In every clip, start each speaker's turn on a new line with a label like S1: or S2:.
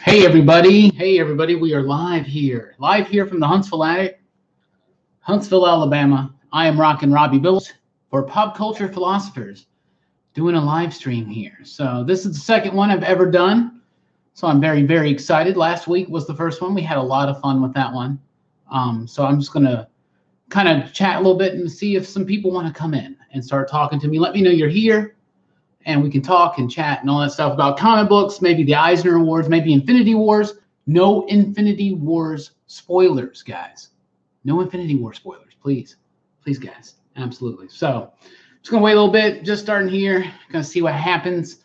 S1: Hey everybody, we are live here from the Huntsville, Alabama. I am rocking Robbie Bills for Pop Culture Philosophers, doing a live stream here. So this is the second one I've ever done, so I'm very, very excited. Last week was the first one. We had a lot of fun with that one. So I'm just gonna kind of chat a little bit and see if some people want to come in and start talking to me. Let me know you're here, and we can talk and chat and all that stuff about comic books, maybe the Eisner Awards, maybe Infinity Wars. No Infinity Wars spoilers, guys. No Infinity War spoilers, please. Please, guys. Absolutely. So just going to wait a little bit, just starting here, going to see what happens.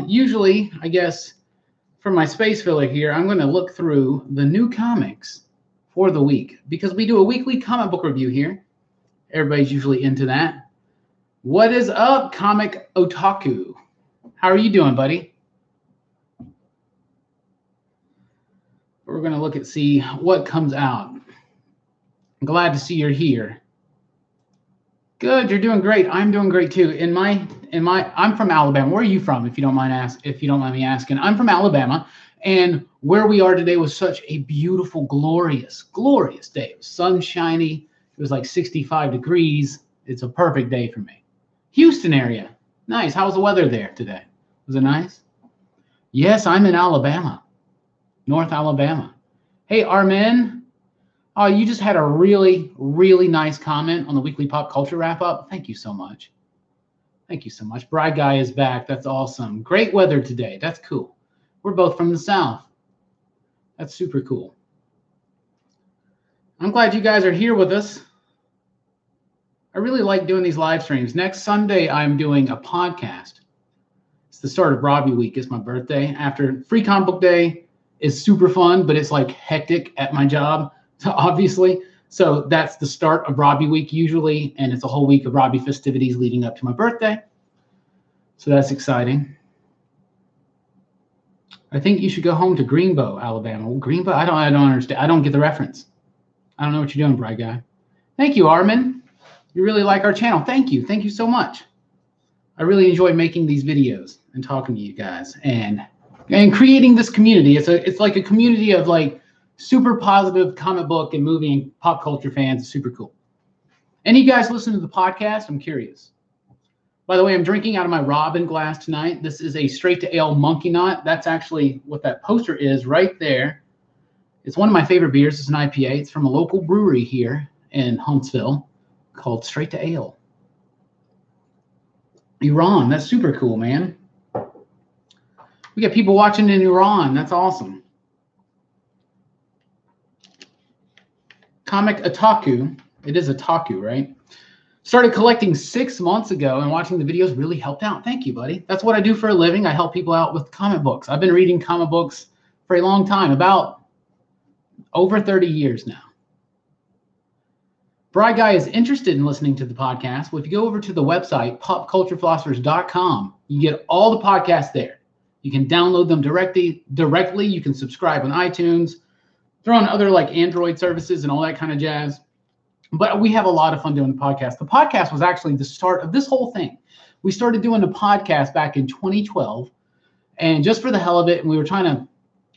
S1: Usually, I guess, for my space filler here, I'm going to look through the new comics for the week because we do a weekly comic book review here. Everybody's usually into that. What is up, Comic Otaku? How are you doing, buddy? We're going to look at see what comes out. I'm glad to see you're here. Good, you're doing great. I'm doing great too. I'm from Alabama. Where are you from, if you don't mind me asking? I'm from Alabama, and where we are today was such a beautiful, glorious day. It was sunshiny. It was like 65 degrees. It's a perfect day for me. Houston area. Nice. How was the weather there today? Was it nice? Yes, I'm in Alabama. North Alabama. Hey, Armin. Oh, you just had a really, really nice comment on the weekly pop culture wrap up. Thank you so much. Thank you so much. Bride Guy is back. That's awesome. Great weather today. That's cool. We're both from the South. That's super cool. I'm glad you guys are here with us. I really like doing these live streams. Next Sunday, I'm doing a podcast. It's the start of Robbie week. It's my birthday. After Free Comic Book Day is super fun, but it's like hectic at my job, obviously. So that's the start of Robbie week usually, and it's a whole week of Robbie festivities leading up to my birthday. So that's exciting. I think you should go home to Greenbow, Alabama. Well, Greenbow? I don't understand. I don't get the reference. I don't know what you're doing, Bright Guy. Thank you, Armin. You really like our channel. Thank you. Thank you so much. I really enjoy making these videos and talking to you guys and creating this community. It's like a community of like super positive comic book and movie and pop culture fans. It's super cool. Any guys listen to the podcast? I'm curious. By the way, I'm drinking out of my Robin glass tonight. This is a straight to ale monkey knot. That's actually what that poster is right there. It's one of my favorite beers. It's an IPA. It's from a local brewery here in Huntsville called Straight to Ale. Iran. That's super cool, man. We got people watching in Iran. That's awesome. Comic Otaku. It is Otaku, right? Started collecting 6 months ago, and watching the videos really helped out. Thank you, buddy. That's what I do for a living. I help people out with comic books. I've been reading comic books for a long time, about over 30 years now. Bride Guy is interested in listening to the podcast. Well, if you go over to the website, popculturephilosophers.com, you get all the podcasts there. You can download them directly. You can subscribe on iTunes. They're on other like Android services and all that kind of jazz. But we have a lot of fun doing the podcast. The podcast was actually the start of this whole thing. We started doing the podcast back in 2012, and just for the hell of it, and we were trying to,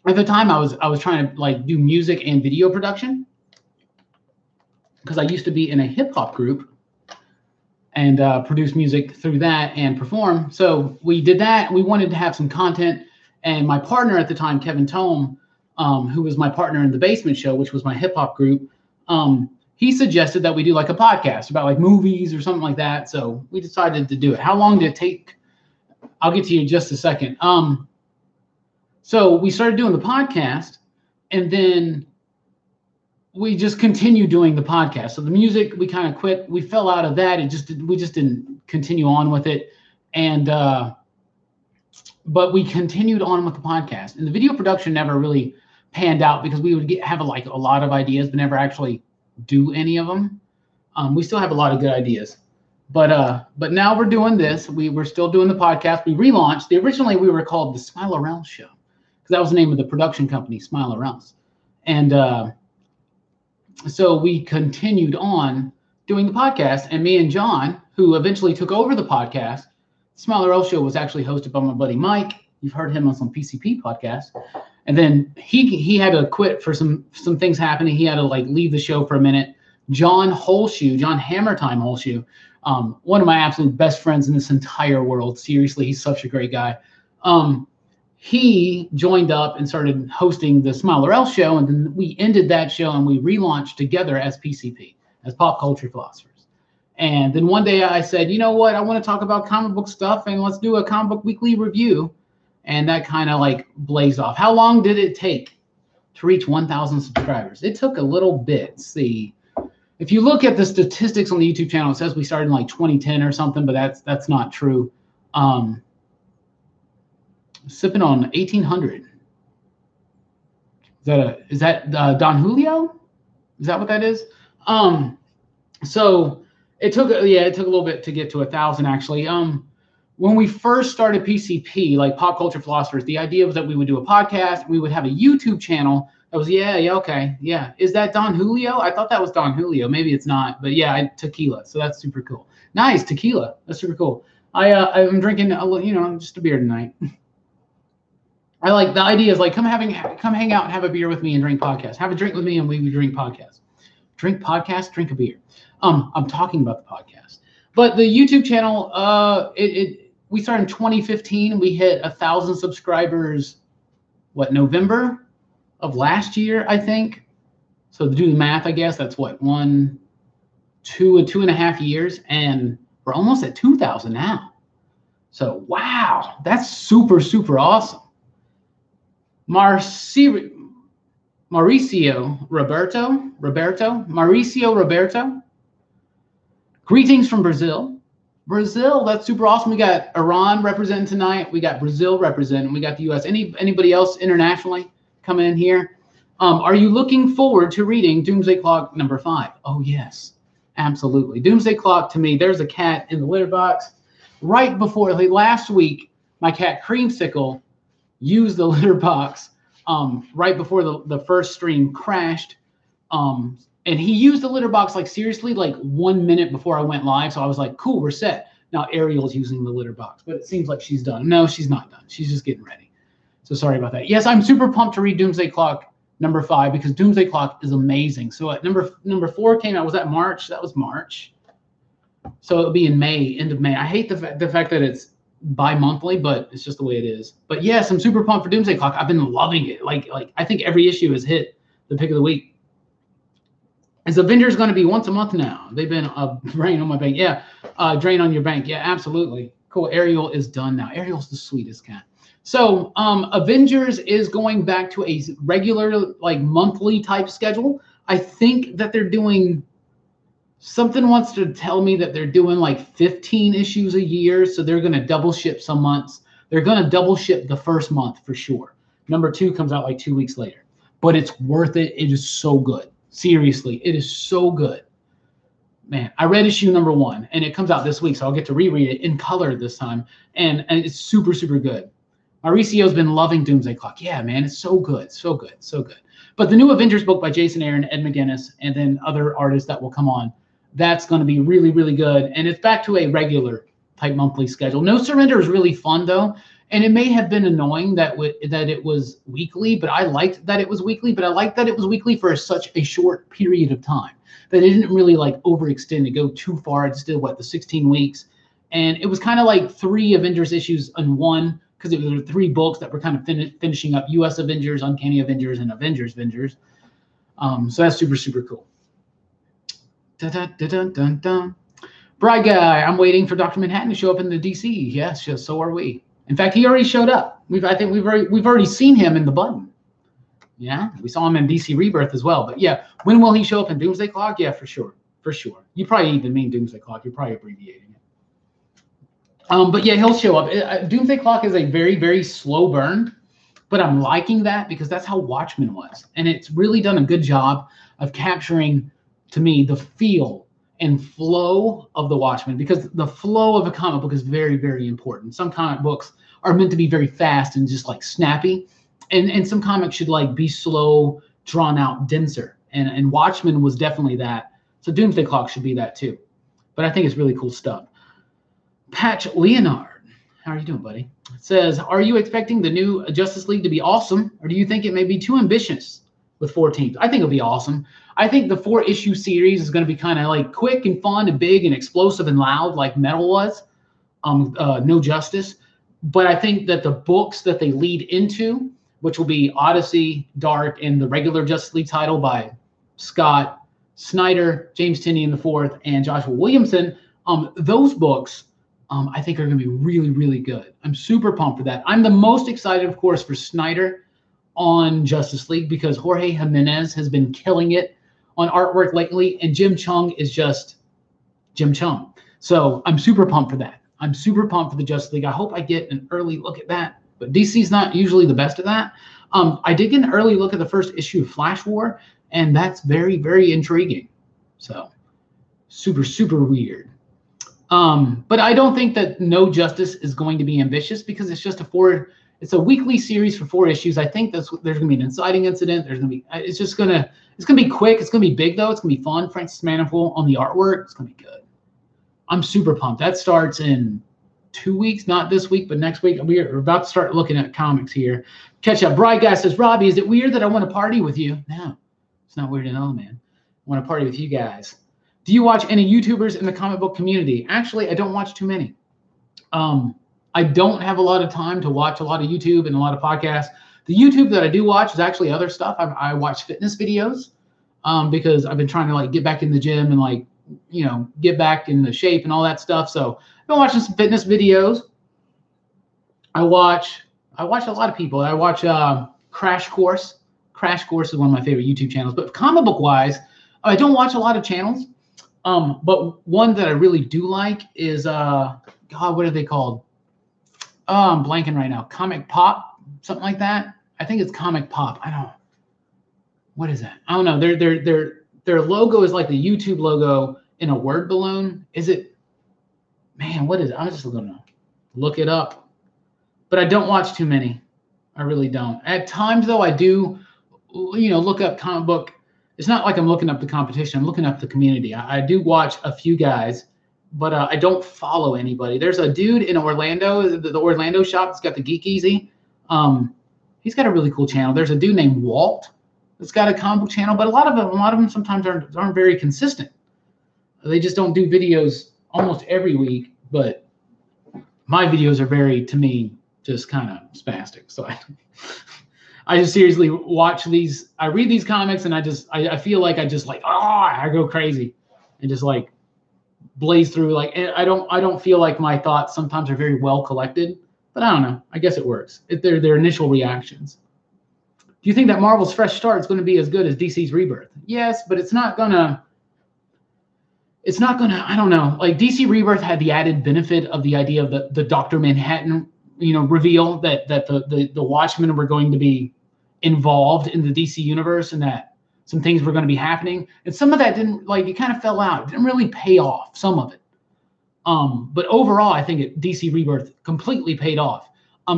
S1: at the time I was trying to like do music and video production because I used to be in a hip hop group and produce music through that and perform. So we did that. We wanted to have some content, and my partner at the time, Kevin Tome, who was my partner in the Basement Show, which was my hip hop group, he suggested that we do like a podcast about like movies or something like that. So we decided to do it. How long did it take? I'll get to you in just a second. So we started doing the podcast, and then we just continued doing the podcast. So the music, we kind of quit. We fell out of that. We just didn't continue on with it. And, but we continued on with the podcast, and the video production never really panned out because we would have a lot of ideas, but never actually do any of them. We still have a lot of good ideas, but now we're doing this. We're still doing the podcast. We relaunched. Originally we were called the Smile Around Show because that was the name of the production company, Smile Around. And so we continued on doing the podcast, and me and John, who eventually took over the podcast, Smile Around Show was actually hosted by my buddy Mike. You've heard him on some PCP podcasts. And then he had to quit for some things happening. He had to like leave the show for a minute. John Hammertime Holshoe, one of my absolute best friends in this entire world. Seriously, he's such a great guy. He joined up and started hosting the Smiler L show, and then we ended that show and we relaunched together as PCP, as Pop Culture Philosophers. And then one day I said, you know what, I want to talk about comic book stuff, and let's do a comic book weekly review. And that kind of like blazed off. How long did it take to reach 1,000 subscribers? It took a little bit. See, if you look at the statistics on the YouTube channel, it says we started in like 2010 or something, but that's not true. Sipping on 1800. Is that Don Julio? Is that what that is? So it took a little bit to get to 1,000 actually. When we first started PCP, like Pop Culture Philosophers, the idea was that we would do a podcast. We would have a YouTube channel. That was, okay. Is that Don Julio? I thought that was Don Julio. Maybe it's not. But yeah, tequila. So that's super cool. Nice, tequila. That's super cool. I'm drinking, just a beer tonight. I like the idea is like, come hang out and have a beer with me and drink podcast. Have a drink with me and we drink podcast. Drink podcast, drink a beer. I'm talking about the podcast. But the YouTube channel, we started in 2015. We hit 1,000 subscribers, November of last year, I think. So to do the math, I guess that's 2.5 years. And we're almost at 2,000 now. So, wow, that's super, super awesome. Mauricio Roberto. Greetings from Brazil. Brazil, that's super awesome. We got Iran representing tonight. We got Brazil representing. We got the U.S. Anybody else internationally coming in here? Are you looking forward to reading Doomsday Clock number 5? Oh, yes, absolutely. Doomsday Clock, to me, there's a cat in the litter box. Right before, last week, my cat Creamsicle used the litter box right before the first stream crashed. And he used the litter box, seriously, 1 minute before I went live. So I was like, cool, we're set. Now Ariel's using the litter box, but it seems like she's done. No, she's not done. She's just getting ready. So sorry about that. Yes, I'm super pumped to read Doomsday Clock number 5 because Doomsday Clock is amazing. So at number 4 came out. Was that March? That was March. So it'll be in May, end of May. I hate the fact that it's bi-monthly, but it's just the way it is. But yes, I'm super pumped for Doomsday Clock. I've been loving it. I think every issue has hit the pick of the week. Is Avengers going to be once a month now? They've been a drain on my bank. Yeah, drain on your bank. Yeah, absolutely. Cool. Ariel is done now. Ariel's the sweetest cat. So Avengers is going back to a regular, monthly type schedule. I think that they're doing, something wants to tell me that they're doing 15 issues a year. So they're going to double ship some months. They're going to double ship the first month for sure. Number 2 comes out 2 weeks later. But it's worth it. It is so good. Seriously, it is so good. Man, I read issue number 1, and it comes out this week, so I'll get to reread it in color this time. And it's super, super good. Mauricio's been loving Doomsday Clock. Yeah, man, it's so good, so good, so good. But the new Avengers book by Jason Aaron, Ed McGuinness, and then other artists that will come on, that's going to be really, really good. And it's back to a regular type monthly schedule. No Surrender is really fun, though. And it may have been annoying that it was weekly, but I liked that it was weekly. But I liked that it was weekly for such a short period of time that it didn't really overextend and go too far. It just did the 16 weeks, and it was kind of like 3 Avengers issues in one because it was 3 books that were kind of finishing up U.S. Avengers, Uncanny Avengers, and Avengers. So that's super, super cool. Dun. Bright guy, I'm waiting for Dr. Manhattan to show up in the DC. Yes, so are we. In fact, he already showed up. I think we've already seen him in the button. Yeah, we saw him in DC Rebirth as well. But yeah, when will he show up in Doomsday Clock? Yeah, for sure. You probably even mean Doomsday Clock. You're probably abbreviating it. But yeah, he'll show up. Doomsday Clock is a very, very slow burn, but I'm liking that because that's how Watchmen was, and it's really done a good job of capturing, to me, the feel and flow of the Watchmen, because the flow of a comic book is very, very important. Some comic books are meant to be very fast and just snappy, and some comics should be slow, drawn out, denser. And Watchmen was definitely that. So Doomsday Clock should be that too. But I think it's really cool stuff. Patch Leonard, How are you doing, buddy? It says, are you expecting the new Justice League to be awesome, or do you think it may be too ambitious with 4 teams? I think it'll be awesome. I think the 4-issue series is going to be kind of like quick and fun and big and explosive and loud like Metal was, No Justice. But I think that the books that they lead into, which will be Odyssey, Dark, and the regular Justice League title by Scott Snyder, James Tynion IV, and Joshua Williamson, those books I think are going to be really, really good. I'm super pumped for that. I'm the most excited, of course, for Snyder on Justice League because Jorge Jimenez has been killing it on artwork lately, and Jim Chung is just Jim Chung. So I'm super pumped for that. I'm super pumped for the Justice League. I hope I get an early look at that, but DC's not usually the best at that. I did get an early look at the first issue of Flash War, and that's very, very intriguing. So super, super weird. But I don't think that No Justice is going to be ambitious because it's just it's a weekly series for 4 issues. I think there's going to be an inciting incident. It's going to be quick. It's going to be big though. It's going to be fun. Francis Manifold on the artwork. It's going to be good. I'm super pumped. That starts in 2 weeks, not this week, but next week. We're about to start looking at comics here. Catch up. Bright Guy says, Robbie, is it weird that I want to party with you? No, it's not weird at all, man. I want to party with you guys. Do you watch any YouTubers in the comic book community? Actually, I don't watch too many. I don't have a lot of time to watch a lot of YouTube and a lot of podcasts. The YouTube that I do watch is actually other stuff. I watch fitness videos because I've been trying to like get back in the gym and get back in the shape and all that stuff. So I've been watching some fitness videos. I watch a lot of people. I watch Crash Course. Crash Course is one of my favorite YouTube channels. But comic book wise, I don't watch a lot of channels. But one that I really do like is God, what are they called? I'm blanking right now. Comic Pop, something like that. I think it's Comic Pop. What is that? I don't know. Their logo is like the YouTube logo in a word balloon. Is it? Man, what is it? I'm just gonna look it up. But I don't watch too many. I really don't. At times though, I do, look up comic book. It's not like I'm looking up the competition. I'm looking up the community. I do watch a few guys, but I don't follow anybody. There's a dude in Orlando, the Orlando shop that's got the Geek Easy. He's got a really cool channel. There's a dude named Walt that's got a comic book channel, but a lot of them sometimes aren't very consistent. They just don't do videos almost every week, but my videos are very, to me, just kind of spastic. So I just seriously watch these. I read these comics and I feel like I go crazy and just like blaze through. And I don't feel like my thoughts sometimes are very well collected, but I don't know. I guess it works. They're their initial reactions. Do you think that Marvel's Fresh Start is going to be as good as DC's Rebirth? Yes, but it's not gonna, I don't know. Like DC Rebirth had the added benefit of the idea of the Dr. Manhattan, reveal that the Watchmen were going to be involved in the DC universe and that some things were going to be happening. And some of that didn't, it kind of fell out. It didn't really pay off, some of it. But overall, I think DC Rebirth completely paid off.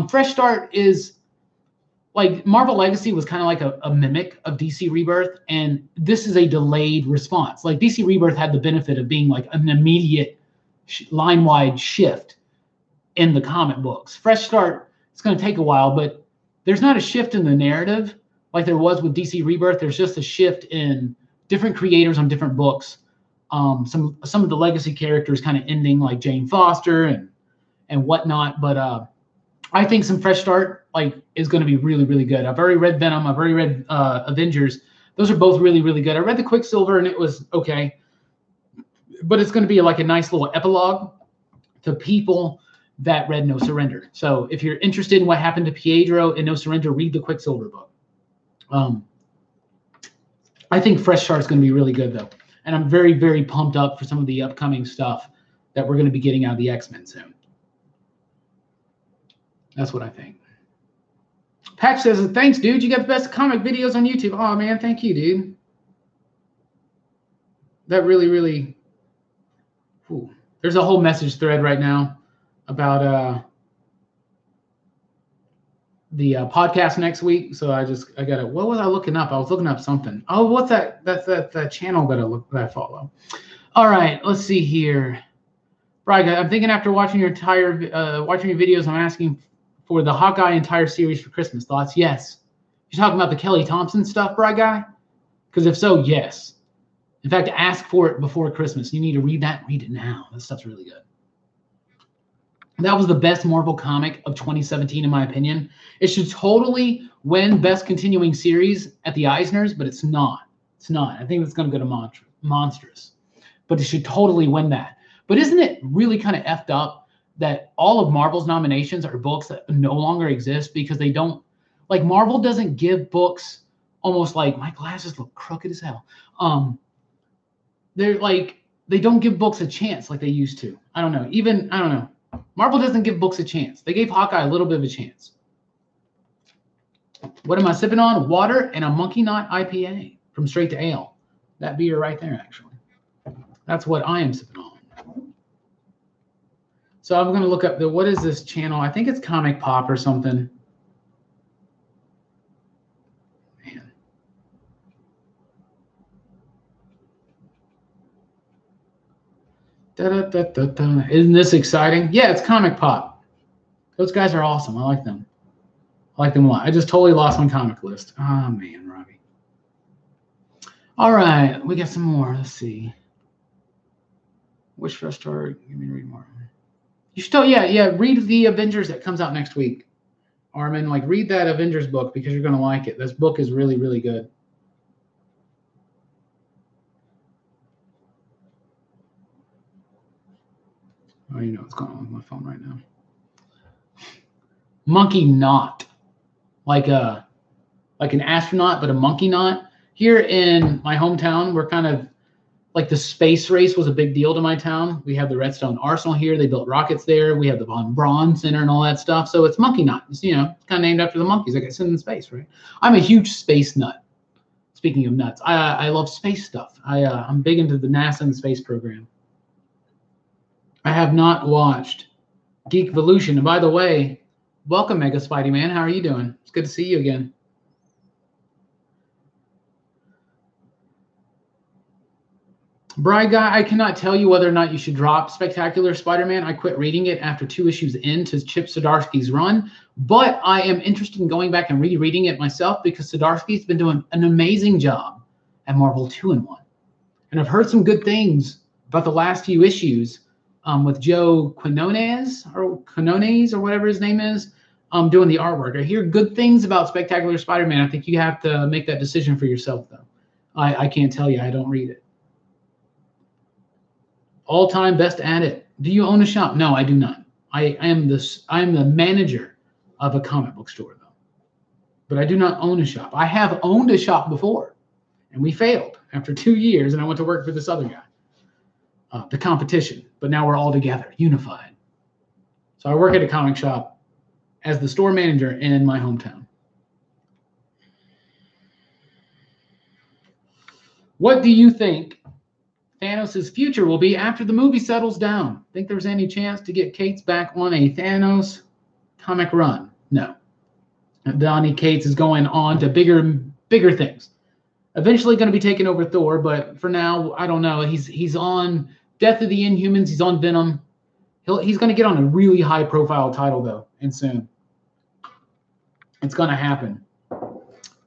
S1: Fresh Start is like Marvel Legacy was kind of like a mimic of DC Rebirth, and this is a delayed response. Like DC Rebirth had the benefit of being like an immediate line-wide shift in the comic books. Fresh Start, it's going to take a while, but there's not a shift in the narrative like there was with DC Rebirth. There's just a shift in different creators on different books. Some of the legacy characters kind of ending, like Jane Foster and whatnot. But I think some Fresh Start is going to be really, really good. I've already read Venom. I've already read Avengers. Those are both really, really good. I read the Quicksilver and it was okay, but it's going to be like a nice little epilogue to people that read No Surrender. So if you're interested in what happened to Pietro in No Surrender, read the Quicksilver book. I think Fresh Start is going to be really good though. And I'm very, very pumped up for some of the upcoming stuff that we're going to be getting out of the X-Men soon. That's what I think. Patch says, thanks, dude. You got the best comic videos on YouTube. Oh, man, thank you, dude. That really, really... Ooh. There's a whole message thread right now about the podcast next week. So I got it. What was I looking up? I was looking up something. Oh, what's that? That's that channel that I follow. All right, let's see here. Right, I'm thinking after watching your watching your videos, I'm asking for the Hawkeye entire series for Christmas. Thoughts? Yes. You're talking about the Kelly Thompson stuff, Bright Guy? Because if so, yes. In fact, ask for it before Christmas. You need to read that. Read it now. That stuff's really good. That was the best Marvel comic of 2017, in my opinion. It should totally win Best Continuing Series at the Eisners, but it's not. It's not. I think it's going to go to Monstrous. But it should totally win that. But isn't it really kind of effed up that all of Marvel's nominations are books that no longer exist because they don't, like Marvel doesn't give books almost like, my glasses look crooked as hell. They're like, they don't give books a chance like they used to. I don't know. Marvel doesn't give books a chance. They gave Hawkeye a little bit of a chance. What am I sipping on? Water and a Monkey Knot IPA from Straight to Ale. That beer right there, actually. That's what I am sipping on. So I'm going to look up what is this channel? I think it's Comic Pop or something. Man. Isn't this exciting? Yeah, it's Comic Pop. Those guys are awesome. I like them. I like them a lot. I just totally lost my comic list. Oh, man, Robbie. All right, we got some more. Let's see. Wish for a star. Give me to read more. You should read the Avengers that comes out next week. Armin, read that Avengers book because you're going to like it. This book is really, really good. Oh, you know what's going on with my phone right now. Monkey knot. Like an astronaut, but a monkey knot. Here in my hometown, we're kind of like the space race was a big deal to my town. We have the Redstone Arsenal here. They built rockets there. We have the Von Braun Center and all that stuff. So it's monkey knot. It's, it's kind of named after the monkeys that get sent in space, right? I'm a huge space nut. Speaking of nuts, I love space stuff. I'm big into the NASA and space program. I have not watched Geek Evolution. And by the way, welcome, Mega Spidey Man. How are you doing? It's good to see you again. Bright Guy, I cannot tell you whether or not you should drop Spectacular Spider-Man. I quit reading it after 2 issues into Chip Zdarsky's run, but I am interested in going back and rereading it myself because Zdarsky's been doing an amazing job at Marvel 2-in-1. And I've heard some good things about the last few issues with Joe Quinones or whatever his name is, doing the artwork. I hear good things about Spectacular Spider-Man. I think you have to make that decision for yourself, though. I can't tell you. I don't read it. All-time best at it. Do you own a shop? No, I do not. I am the manager of a comic book store, though. But I do not own a shop. I have owned a shop before, and we failed after 2 years, and I went to work for this other guy, the competition. But now we're all together, unified. So I work at a comic shop as the store manager in my hometown. What do you think Thanos' future will be after the movie settles down? Think there's any chance to get Cates back on a Thanos comic run? No. Donny Cates is going on to bigger things. Eventually going to be taking over Thor, but for now, I don't know. He's on Death of the Inhumans. He's on Venom. He's going to get on a really high-profile title, though, and soon. It's going to happen.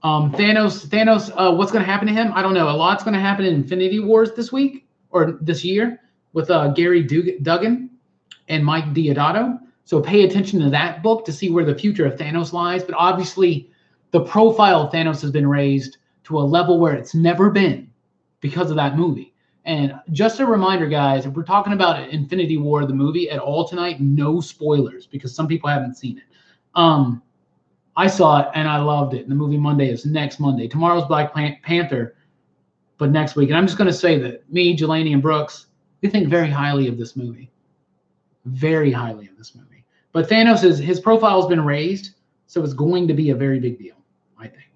S1: Thanos, what's going to happen to him? I don't know. A lot's going to happen in Infinity Wars this week or this year with Gary Duggan and Mike Deodato. So pay attention to that book to see where the future of Thanos lies. But obviously, the profile of Thanos has been raised to a level where it's never been because of that movie. And just a reminder, guys, if we're talking about Infinity War, the movie at all tonight, no spoilers because some people haven't seen it. I saw it and I loved it. And the movie Monday is next Monday. Tomorrow's Black Panther, but next week. And I'm just going to say that me, Jelani, and Brooks, we think very highly of this movie. Very highly of this movie. But Thanos, his profile has been raised, so it's going to be a very big deal, I think.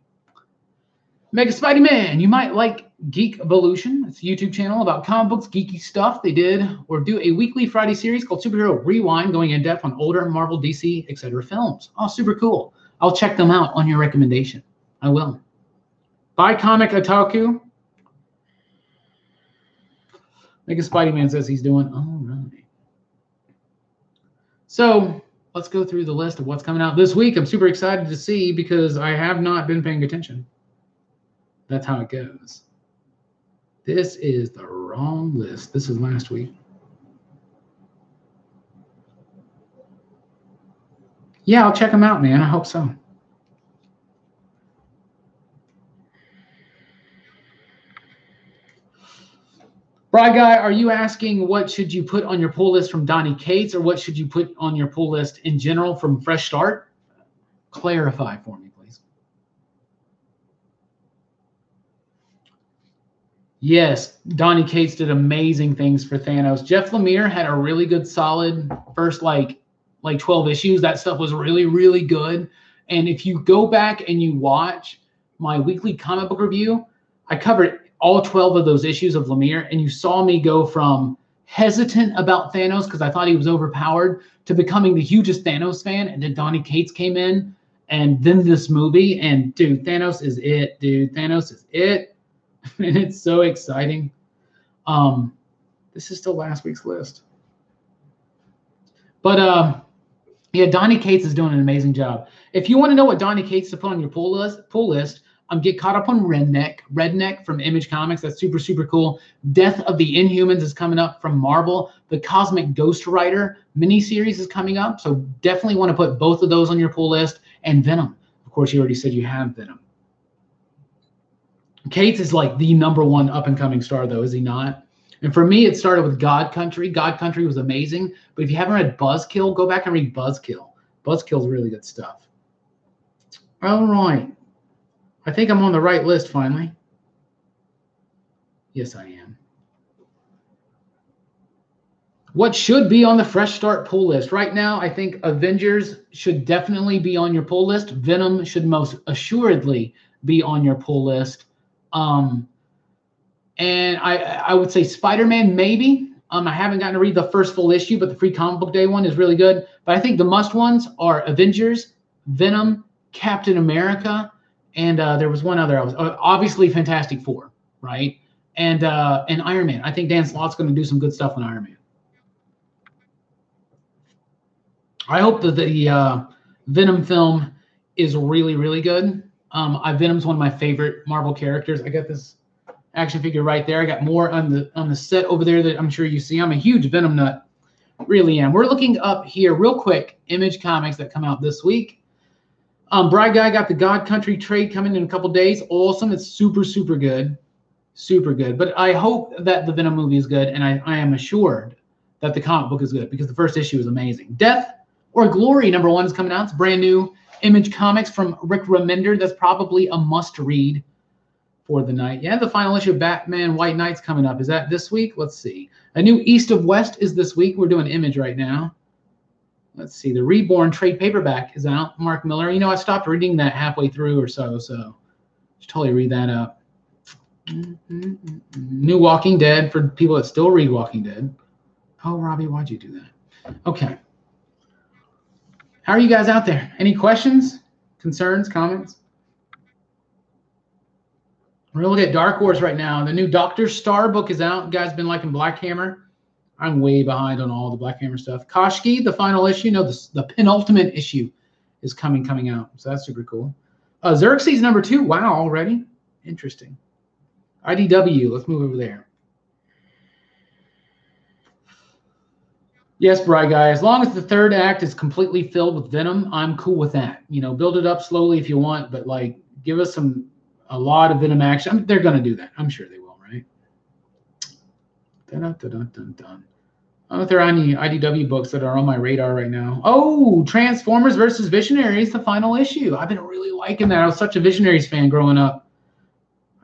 S1: Mega Spidey Man, you might like Geek Evolution. It's a YouTube channel about comic books, geeky stuff. They do a weekly Friday series called Superhero Rewind, going in depth on older Marvel, DC, etc. films. Oh, super cool. I'll check them out on your recommendation. I will. Buy Comic Otaku. Mega Spidey Man says he's doing all right. So let's go through the list of what's coming out this week. I'm super excited to see because I have not been paying attention. That's how it goes. This is the wrong list. This is last week. Yeah, I'll check them out, man. I hope so. Bry Guy, are you asking what should you put on your pull list from Donny Cates, or what should you put on your pull list in general from Fresh Start? Clarify for me, please. Yes, Donny Cates did amazing things for Thanos. Jeff Lemire had a really good, solid first like 12 issues. That stuff was really, really good. And if you go back and you watch my weekly comic book review, I covered all 12 of those issues of Lemire, and you saw me go from hesitant about Thanos because I thought he was overpowered to becoming the hugest Thanos fan. And then Donny Cates came in, and then this movie, and dude, Thanos is it, dude. Thanos is it. And it's so exciting. This is still last week's list. But yeah, Donny Cates is doing an amazing job. If you want to know what Donny Cates to put on your pull list, get caught up on Redneck from Image Comics. That's super, super cool. Death of the Inhumans is coming up from Marvel. The Cosmic Ghost Rider miniseries is coming up. So definitely want to put both of those on your pull list. And Venom. Of course, you already said you have Venom. Cates is like the #1 up-and-coming star, though, is he not? And for me, it started with God Country. God Country was amazing. But if you haven't read Buzzkill, go back and read Buzzkill. Buzzkill's really good stuff. All right. I think I'm on the right list finally. Yes, I am. What should be on the Fresh Start pull list? Right now, I think Avengers should definitely be on your pull list. Venom should most assuredly be on your pull list. And I would say Spider-Man maybe. I haven't gotten to read the first full issue, but the free comic book day one is really good. But I think the must ones are Avengers, Venom, Captain America, and there was one other. Obviously Fantastic Four, right? And Iron Man. I think Dan Slott's going to do some good stuff on Iron Man. I hope that the Venom film is really, really good. Venom's one of my favorite Marvel characters. I got this action figure right there. I got more on the set over there that I'm sure you see. I'm a huge Venom nut. Really am. We're looking up here real quick. Image comics that come out this week. Bry Guy got the God Country trade coming in a couple days. Awesome. It's super, super good. Super good. But I hope that the Venom movie is good, and I am assured that the comic book is good because the first issue is amazing. Death or Glory #1 is coming out. It's brand new Image Comics from Rick Remender. That's probably a must-read for the night. Yeah, the final issue of Batman White Knight's coming up. Is that this week? Let's see. A new East of West is this week. We're doing Image right now. Let's see. The Reborn trade paperback is out. Mark Miller. You know, I stopped reading that halfway through or so should totally read that up. New Walking Dead for people that still read Walking Dead. Oh, Robbie, why'd you do that? Okay. How are you guys out there? Any questions, concerns, comments? We're going to look at Dark Horse right now. The new Dr. Star book is out. You guys been liking Black Hammer? I'm way behind on all the Black Hammer stuff. Koshki, the final issue. No, the penultimate issue is coming out. So that's super cool. Xerxes #2. Wow, already? Interesting. IDW. Let's move over there. Yes, Bry Guy. As long as the third act is completely filled with Venom, I'm cool with that. You know, build it up slowly if you want, but like give us a lot of Venom action. They're going to do that. I'm sure they will, right? Dun, dun, dun, dun, dun. I don't know if there are any IDW books that are on my radar right now. Oh, Transformers versus Visionaries, the final issue. I've been really liking that. I was such a Visionaries fan growing up.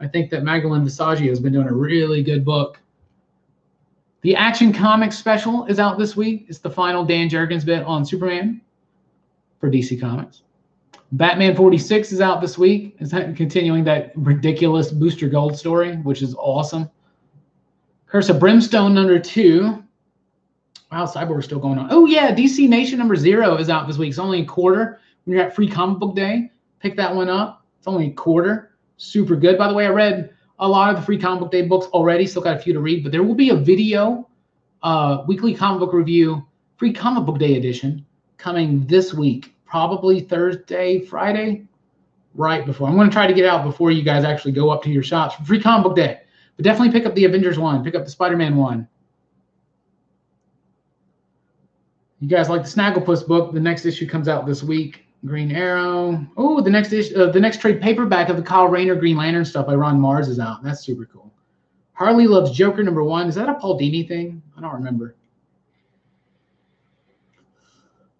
S1: I think that Magdalene Visaggio has been doing a really good book. The Action Comics special is out this week. It's the final Dan Jurgens bit on Superman for DC Comics. Batman 46 is out this week. It's continuing that ridiculous Booster Gold story, which is awesome. Curse of Brimstone #2. Wow, Cyborg's still going on. Oh, yeah, DC Nation #0 is out this week. It's only a quarter. When you're at Free Comic Book Day, pick that one up. It's only a quarter. Super good. By the way, I read a lot of the Free Comic Book Day books already. Still got a few to read, but there will be a video, weekly comic book review free comic book day edition coming this week, probably Thursday, Friday, right before. I'm going to try to get out before you guys actually go up to your shops for free comic book day. But definitely pick up the Avengers one, pick up the Spider-Man one. You guys like the Snagglepuss book? The next issue comes out this week. Green Arrow. Oh, the next issue, the next trade paperback of the Kyle Rayner Green Lantern stuff by Ron Mars is out. That's super cool. Harley Loves Joker #1. Is that a Paul Dini thing? I don't remember.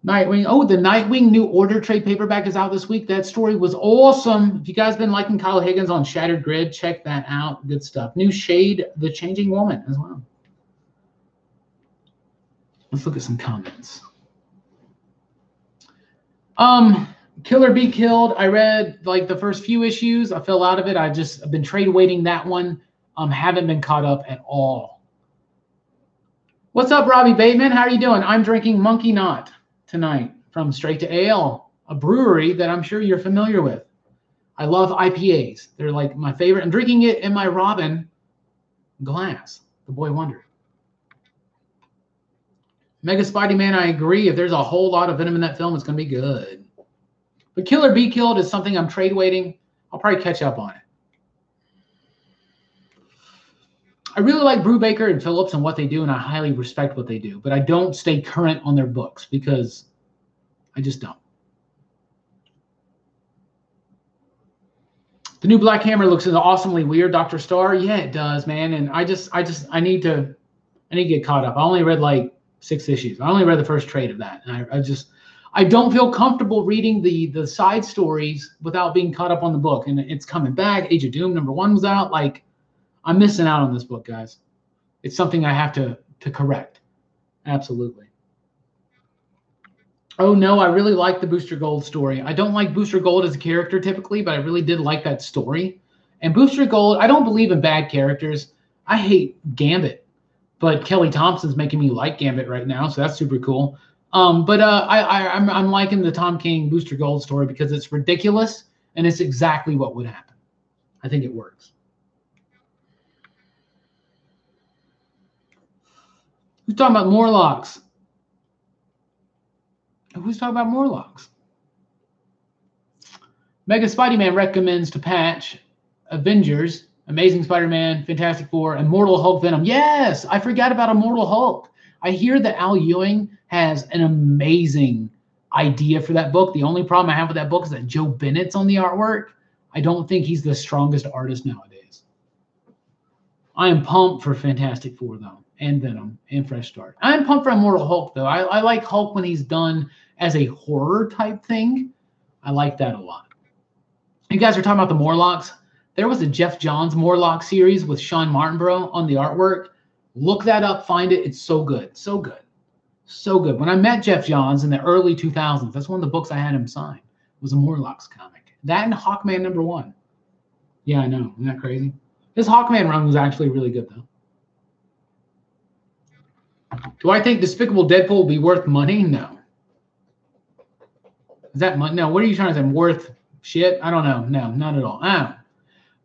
S1: Nightwing. Oh, the Nightwing New Order trade paperback is out this week. That story was awesome. If you guys been liking Kyle Higgins on Shattered Grid, check that out. Good stuff. New Shade, The Changing Woman as well. Let's look at some comments. Killer Be Killed. I read like the first few issues. I fell out of it. I've been trade waiting that one. Haven't been caught up at all. What's up, Robbie Bateman? How are you doing? I'm drinking Monkey Knot tonight from Straight to Ale, a brewery that I'm sure you're familiar with. I love IPAs. They're like my favorite. I'm drinking it in my Robin glass, the Boy Wonder. Mega Spidey Man, I agree. If there's a whole lot of Venom in that film, it's going to be good. But Killer Be Killed is something I'm trade waiting. I'll probably catch up on it. I really like Brubaker and Phillips and what they do, and I highly respect what they do. But I don't stay current on their books because I just don't. The new Black Hammer looks awesomely weird, Dr. Starr. Yeah, it does, man. And I need to get caught up. I only read like 6 issues. I only read the first trade of that. And I don't feel comfortable reading the side stories without being caught up on the book. And it's coming back. Age of Doom #1 was out. Like, I'm missing out on this book, guys. It's something I have to correct. Absolutely. Oh, no, I really like the Booster Gold story. I don't like Booster Gold as a character typically, but I really did like that story. And Booster Gold, I don't believe in bad characters. I hate Gambit. But Kelly Thompson's making me like Gambit right now, so that's super cool. I'm liking the Tom King Booster Gold story because it's ridiculous and it's exactly what would happen. I think it works. Who's talking about Morlocks? Who's talking about Morlocks? Mega Spidey-Man recommends to patch Avengers, Amazing Spider-Man, Fantastic Four, Immortal Hulk, Venom. Yes, I forgot about Immortal Hulk. I hear that Al Ewing has an amazing idea for that book. The only problem I have with that book is that Joe Bennett's on the artwork. I don't think he's the strongest artist nowadays. I am pumped for Fantastic Four, though, and Venom, and Fresh Start. I'm pumped for Immortal Hulk, though. I like Hulk when he's done as a horror type thing. I like that a lot. You guys are talking about the Morlocks. There was a Jeff Johns Morlock series with Sean Martinborough on the artwork. Look that up, find it. It's so good, so good, so good. When I met Jeff Johns in the early 2000s, that's one of the books I had him sign. It was a Morlocks comic. That and Hawkman #1. Yeah, I know. Isn't that crazy? His Hawkman run was actually really good, though. Do I think Despicable Deadpool will be worth money? No. Is that money? No. What are you trying to say? Worth shit? I don't know. No, not at all.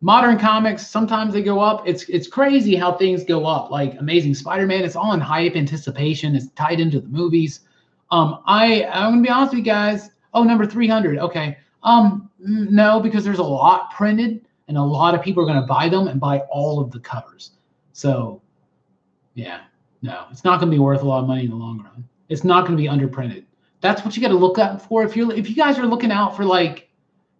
S1: Modern comics, sometimes they go up. It's crazy how things go up. Like Amazing Spider-Man, it's all in hype, anticipation. It's tied into the movies. I'm gonna be honest with you guys. Oh, number 300. Okay. No, because there's a lot printed, and a lot of people are gonna buy them and buy all of the covers. So, yeah, no, it's not gonna be worth a lot of money in the long run. It's not gonna be underprinted. That's what you got to look out for. If you guys are looking out for if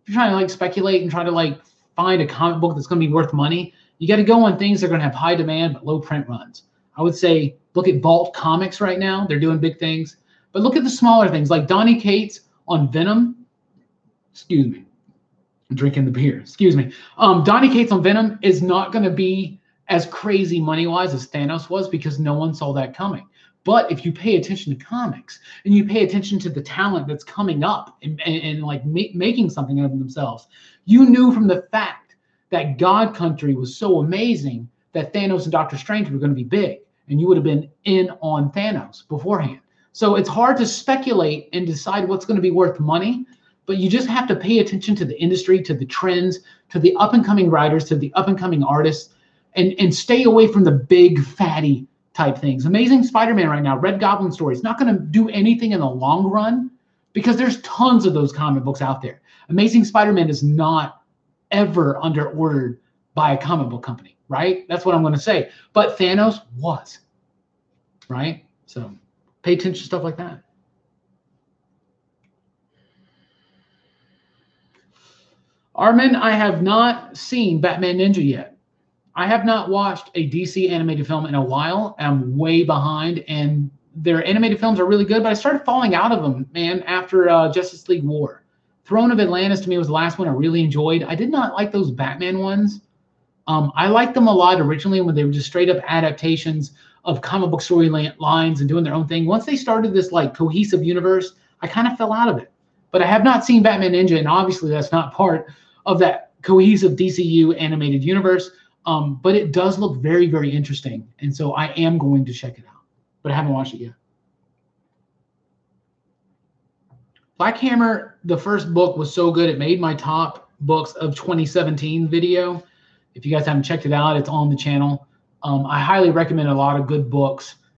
S1: you're trying to speculate and try to find a comic book that's going to be worth money, you got to go on things that are going to have high demand but low print runs. I would say look at Vault Comics right now. They're doing big things. But look at the smaller things like Donny Cates on Venom. Excuse me. I'm drinking the beer. Excuse me. Donny Cates on Venom is not going to be as crazy money-wise as Thanos was because no one saw that coming. But if you pay attention to comics and you pay attention to the talent that's coming up and making something of themselves, you knew from the fact that God Country was so amazing that Thanos and Doctor Strange were going to be big, and you would have been in on Thanos beforehand. So it's hard to speculate and decide what's going to be worth money, but you just have to pay attention to the industry, to the trends, to the up-and-coming writers, to the up-and-coming artists, and stay away from the big, fatty type things. Amazing Spider-Man right now, Red Goblin story. It's not going to do anything in the long run because there's tons of those comic books out there. Amazing Spider-Man is not ever under ordered by a comic book company, right? That's what I'm going to say. But Thanos was, right? So pay attention to stuff like that. Armin, I have not seen Batman Ninja yet. I have not watched a DC animated film in a while. I'm way behind, and their animated films are really good, but I started falling out of them, man, after Justice League War. Throne of Atlantis to me was the last one I really enjoyed. I did not like those Batman ones. I liked them a lot originally when they were just straight up adaptations of comic book storylines and doing their own thing. Once they started this like cohesive universe, I kind of fell out of it. But I have not seen Batman Ninja, and obviously that's not part of that cohesive DCU animated universe. But it does look very, very interesting. And so I am going to check it out. But I haven't watched it yet. Black Hammer, the first book was so good. It made my top books of 2017 video. If you guys haven't checked it out, it's on the channel. I highly recommend a lot of good books